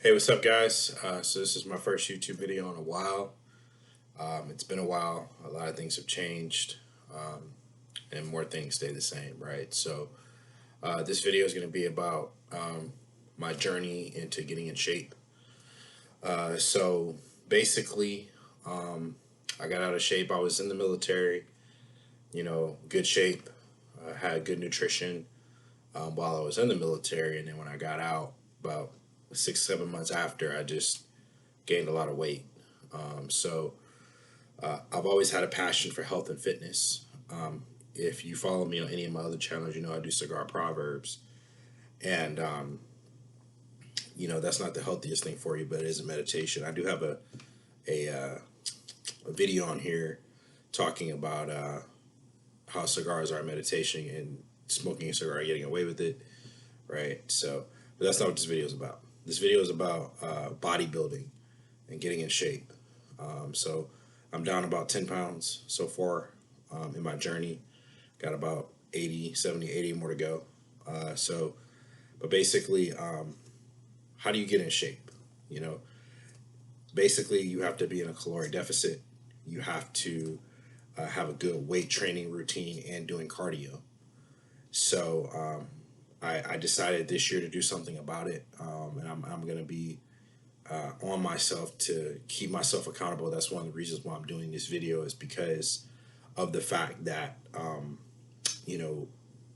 Hey, what's up, guys? So this is my first YouTube video in a while. It's been a while. A lot of things have changed, and more things stay the same, right? So this video is going to be about my journey into getting in shape. So basically, I got out of shape. I was in the military, good shape. Had good nutrition while I was in the military, and then when I got out, about 6, 7 months after, I just gained a lot of weight. So I've always had a passion for health and fitness. If you follow me on any of my other channels, you know I do cigar proverbs, and that's not the healthiest thing for you, but it is a meditation. I do have a video on here talking about how cigars are meditation and smoking a cigar and getting away with it, right? So, but that's not what this video is about. This video is about bodybuilding and getting in shape. So I'm down about 10 pounds so far in my journey. Got about 80, 70, 80 more to go. But basically, how do you get in shape? You know, basically, you have to be in a caloric deficit. You have to have a good weight training routine and doing cardio. So I decided this year to do something about it, and I'm going to be on myself to keep myself accountable. That's one of the reasons why I'm doing this video, is because of the fact that you know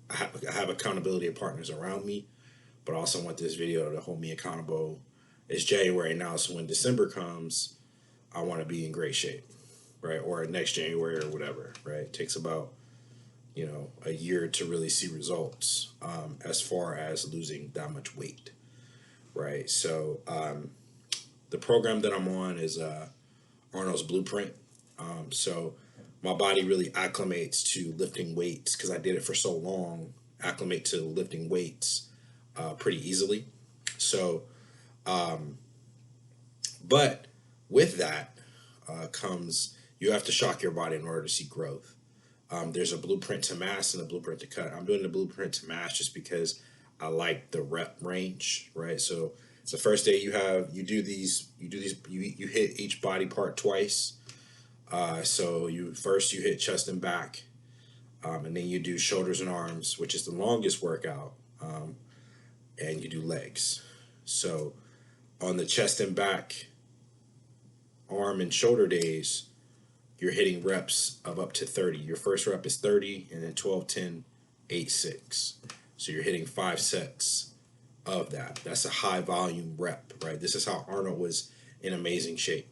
I have accountability partners around me, but I also want this video to hold me accountable. It's January now, so when December comes, I want to be in great shape, right? Or next January or whatever, right? It takes about a year to really see results as far as losing that much weight, right? So the program that I'm on is Arnolds Blueprint. So my body really acclimates to lifting weights because I did it for so long. Acclimate to lifting weights pretty easily. So, but with that comes you have to shock your body in order to see growth. There's a blueprint to mass and a blueprint to cut. I'm doing the blueprint to mass just because I like the rep range, right? So it's the first day you hit each body part twice. So you hit chest and back, and then you do shoulders and arms, which is the longest workout, and you do legs. So on the chest and back, arm and shoulder days, you're hitting reps of up to 30. Your first rep is 30, and then 12, 10, 8, 6. So you're hitting 5 sets of that. That's a high volume rep, right? This is how Arnold was in amazing shape,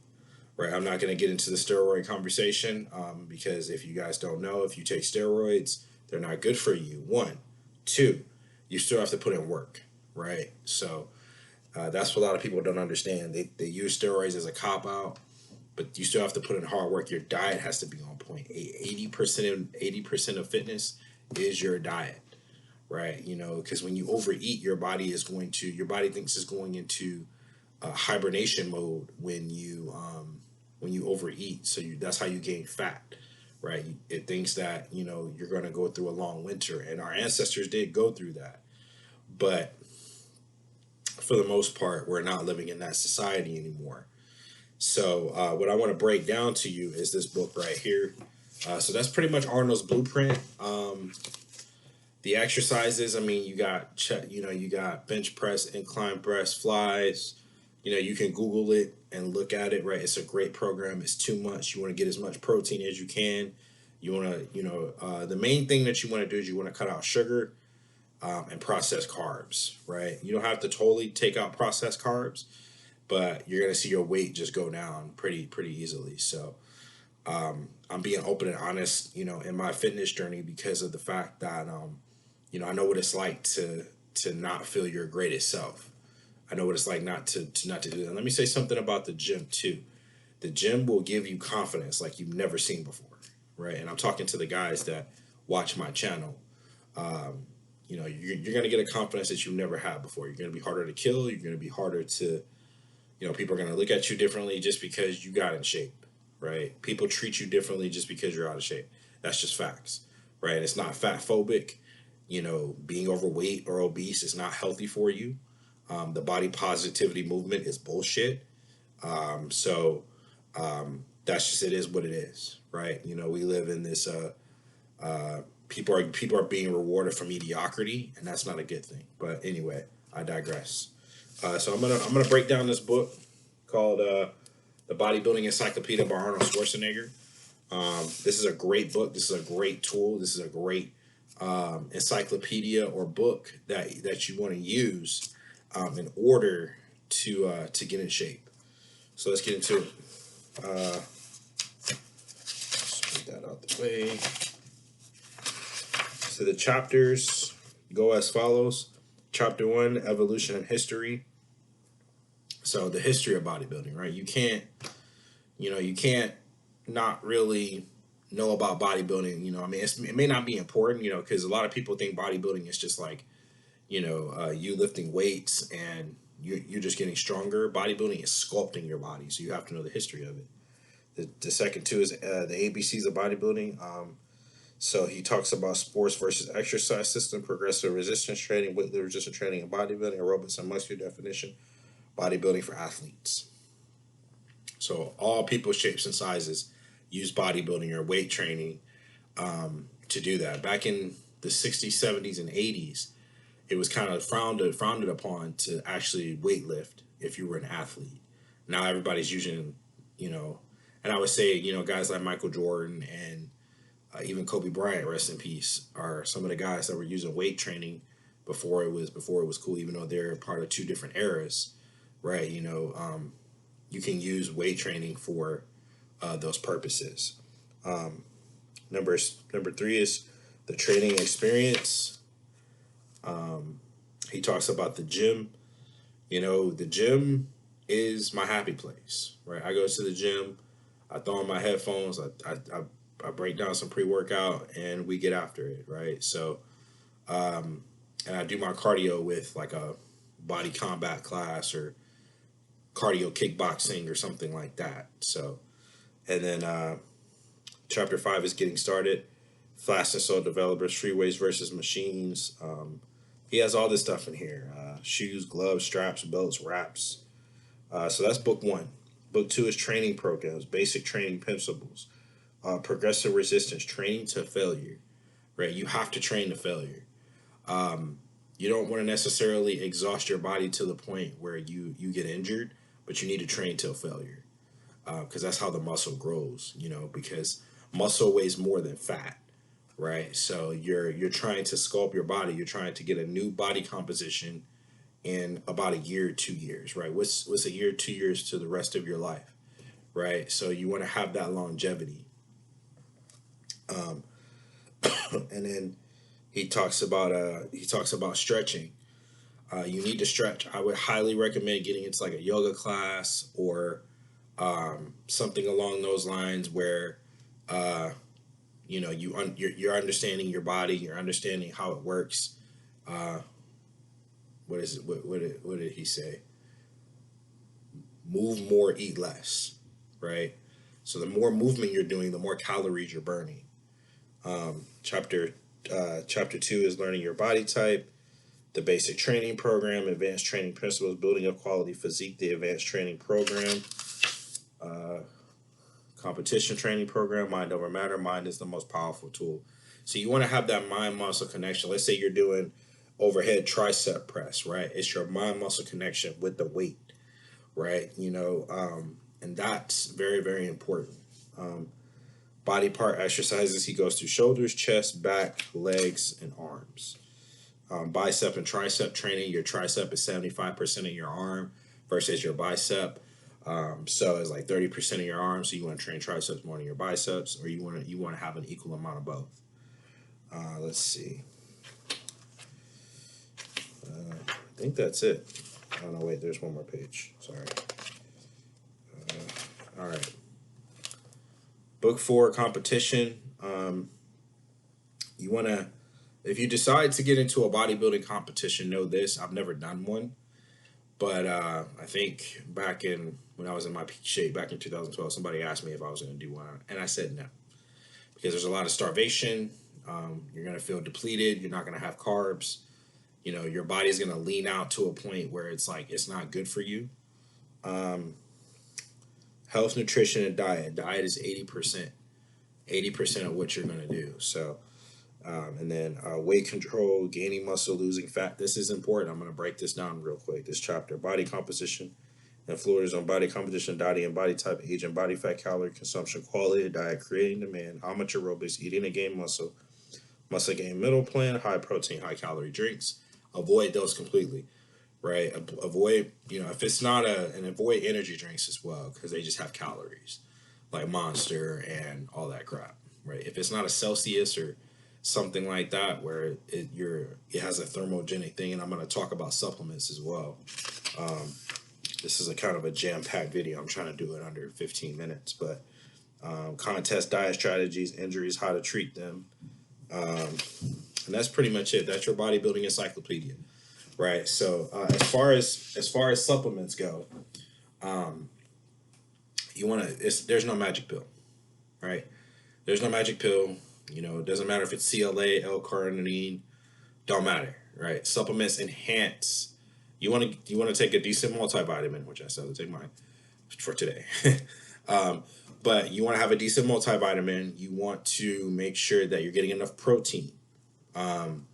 right? I'm not going to get into the steroid conversation because if you guys don't know, if you take steroids, they're not good for you. One, two, you still have to put in work, right? So that's what a lot of people don't understand. They use steroids as a cop out, but you still have to put in hard work. Your diet has to be on point. 80% of fitness is your diet, right? Because when you overeat, your body thinks it's going into hibernation mode when you overeat. So that's how you gain fat, right? It thinks that you're going to go through a long winter, and our ancestors did go through that, but for the most part, we're not living in that society anymore. So what I want to break down to you is this book right here. So that's pretty much Arnold's Blueprint. The exercises, I mean, you got bench press, incline press, flies. You can Google it and look at it, right? It's a great program. It's too much. You want to get as much protein as you can. You want to, the main thing that you want to do is you want to cut out sugar and processed carbs, right? You don't have to totally take out processed carbs, but you're going to see your weight just go down pretty easily. So I'm being open and honest, in my fitness journey because of the fact that I know what it's like to not feel your greatest self. I know what it's like not to do that. And let me say something about the gym too. The gym will give you confidence like you've never seen before, right? And I'm talking to the guys that watch my channel. You're going to get a confidence that you've never had before. You're going to be harder to kill. You're going to be harder to, people are going to look at you differently just because you got in shape, right? People treat you differently just because you're out of shape. That's just facts, right? It's not fat phobic. Being overweight or obese is not healthy for you. The body positivity movement is bullshit. So that's just, it is what it is, right? You know, we live in this people are being rewarded for mediocrity, and that's not a good thing. But anyway, I digress. So I'm gonna break down this book called the Bodybuilding Encyclopedia by Arnold Schwarzenegger. This is a great book. This is a great tool. This is a great encyclopedia or book that you want to use in order to get in shape. So let's get into it. Just put that out the way. So the chapters go as follows. Chapter 1, Evolution and History. So the history of bodybuilding, right? You can't not really know about bodybuilding. You know, I mean, it may not be important, you know, because a lot of people think bodybuilding is just like, you know, you lifting weights and you're just getting stronger. Bodybuilding is sculpting your body, so you have to know the history of it. The second two is the ABCs of bodybuilding. So he talks about sports versus exercise system, progressive resistance training, weight resistance training, and bodybuilding, aerobics and muscular definition, bodybuilding for athletes. So all people, shapes, and sizes use bodybuilding or weight training to do that. Back in the 60s, 70s, and 80s, it was kind of frowned upon to actually weightlift if you were an athlete. Now everybody's using, you know, and I would say, you know, guys like Michael Jordan and even Kobe Bryant, rest in peace, are some of the guys that were using weight training before it was cool. Even though they're part of two different eras, right? You know, you can use weight training for those purposes. Number 3 is the training experience. He talks about the gym. You know, the gym is my happy place, right? I go to the gym, I throw on my headphones, I break down some pre-workout, and we get after it, right? So, and I do my cardio with like a body combat class or cardio kickboxing or something like that. So, and then chapter 5 is getting started. Fast and slow developers, free weights versus machines. He has all this stuff in here: shoes, gloves, straps, belts, wraps. So that's book 1. Book 2 is training programs, basic training principles, progressive resistance, training to failure. Right, you have to train to failure. You don't want to necessarily exhaust your body to the point where you get injured, but you need to train till failure, because that's how the muscle grows. You know, because muscle weighs more than fat, right? So you're trying to sculpt your body. You're trying to get a new body composition in about a year, 2 years, right? What's a year, 2 years to the rest of your life, right? So you want to have that longevity. And then he talks about stretching. You need to stretch. I would highly recommend getting into like a yoga class or something along those lines where you know you're understanding your body, you're understanding how it works. What is it? What did he say? Move more, eat less, right? So the more movement you're doing, the more calories you're burning. Chapter 2 is learning your body type, the basic training program, advanced training principles, building up quality physique, the advanced training program, competition training program, mind over matter. Mind is the most powerful tool. So you want to have that mind muscle connection. Let's say you're doing overhead tricep press, right? It's your mind muscle connection with the weight, right? You know, and that's very, very important. Body part exercises, he goes through shoulders, chest, back, legs, and arms. Bicep and tricep training, your tricep is 75% of your arm versus your bicep. So it's like 30% of your arm. So you want to train triceps more than your biceps, or you want to have an equal amount of both. Let's see. I think that's it. Oh no, wait, there's one more page. Sorry. All right. Book 4, competition. You want to, if you decide to get into a bodybuilding competition, know this: I've never done one, but I think back in when I was in my peak shape back in 2012, somebody asked me if I was going to do one, and I said no, because there's a lot of starvation. You're going to feel depleted. You're not going to have carbs, you know, your body's gonna lean out to a point where it's like it's not good for you. Um, Health, nutrition, and diet. Diet is 80%. 80% of what you're gonna do. So, and then weight control, gaining muscle, losing fat. This is important. I'm gonna break this down real quick. This chapter: body composition, influences on body composition, diet and body type, age and body fat, calorie consumption, quality of diet, creating demand, how much aerobics, eating to gain muscle, muscle gain middle plan, high protein, high calorie drinks. Avoid those completely, right? Avoid, you know, if it's not and avoid energy drinks as well because they just have calories, like Monster and all that crap, right? If it's not a Celsius or something like that where it has a thermogenic thing, and I'm going to talk about supplements as well. Um, this is a kind of a jam-packed video. I'm trying to do it under 15 minutes, but contest diet strategies, injuries, how to treat them, and that's pretty much it. That's your bodybuilding encyclopedia, right? So as far as supplements go, you want to. There's no magic pill, right? There's no magic pill. You know, it doesn't matter if it's CLA, L-carnitine, don't matter, right? Supplements enhance. You want to take a decent multivitamin, which I still have to take mine for today. um, but you want to have a decent multivitamin. You want to make sure that you're getting enough protein. Um,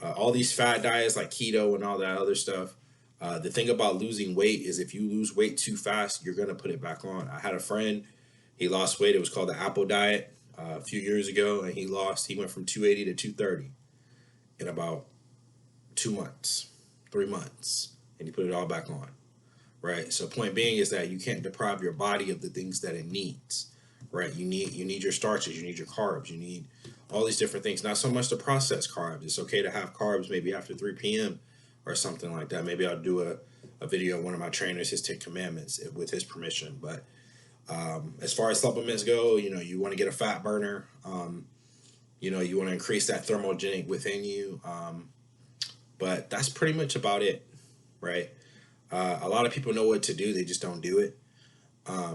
all these fat diets like keto and all that other stuff. The thing about losing weight is if you lose weight too fast, you're gonna put it back on. I had a friend, he lost weight. It was called the Apple diet a few years ago, and he went from 280 to 230 in about 2 months, 3 months, and he put it all back on. Right. So point being is that you can't deprive your body of the things that it needs. Right. You need your starches, you need your carbs, you need all these different things. Not so much the processed carbs. It's okay to have carbs maybe after 3 p.m. or something like that. Maybe I'll do a video of one of my trainers, his 10 commandments with his permission. But as far as supplements go, you want to get a fat burner. You want to increase that thermogenic within you. But that's pretty much about it. Right. A lot of people know what to do, they just don't do it,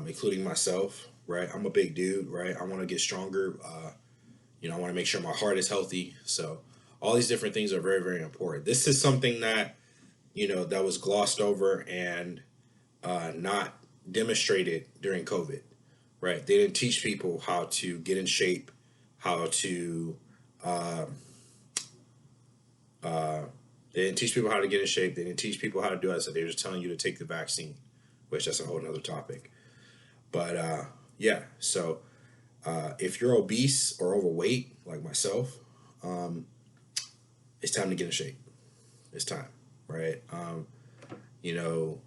including myself, right? I'm a big dude, right? I want to get stronger. I want to make sure my heart is healthy. So all these different things are very, very important. This is something that, that was glossed over and not demonstrated during COVID, right? They didn't teach people how to get in shape, how to uh, uh, they didn't teach people how to get in shape. They didn't teach people how to do it. So they were just telling you to take the vaccine, which that's a whole nother topic. But yeah, so if you're obese or overweight, like myself, um, it's time to get in shape. It's time, right? You know,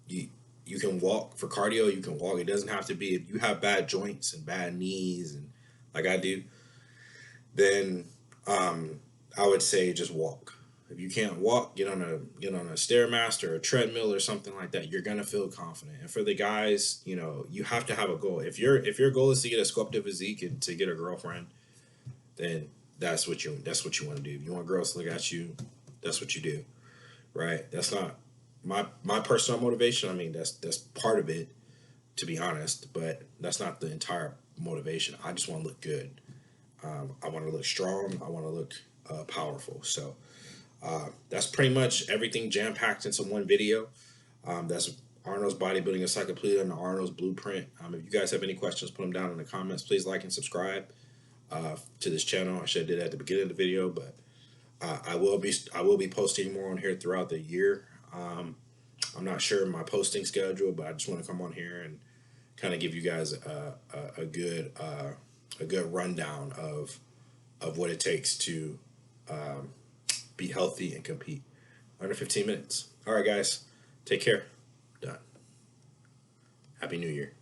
you can walk for cardio. You can walk. It doesn't have to be if you have bad joints and bad knees and like I do. Then I would say just walk. If you can't walk, get on a stairmaster or a treadmill or something like that. You're gonna feel confident. And for the guys, you have to have a goal. If your goal is to get a sculpted physique and to get a girlfriend, then that's what you want to do. If you want girls to look at you, that's what you do, right? That's not my personal motivation. I mean, that's part of it, to be honest, but that's not the entire motivation. I just want to look good. I want to look strong. I want to look powerful. So that's pretty much everything jam packed into one video. That's Arnold's Bodybuilding Encyclopedia and the Arnold's Blueprint. If you guys have any questions, put them down in the comments. Please like and subscribe to this channel. I should have did that at the beginning of the video, but I will be posting more on here throughout the year. I'm not sure my posting schedule, but I just want to come on here and kind of give you guys a good rundown of what it takes to be healthy and compete under 15 minutes. All right, guys, take care. Done. Happy New Year.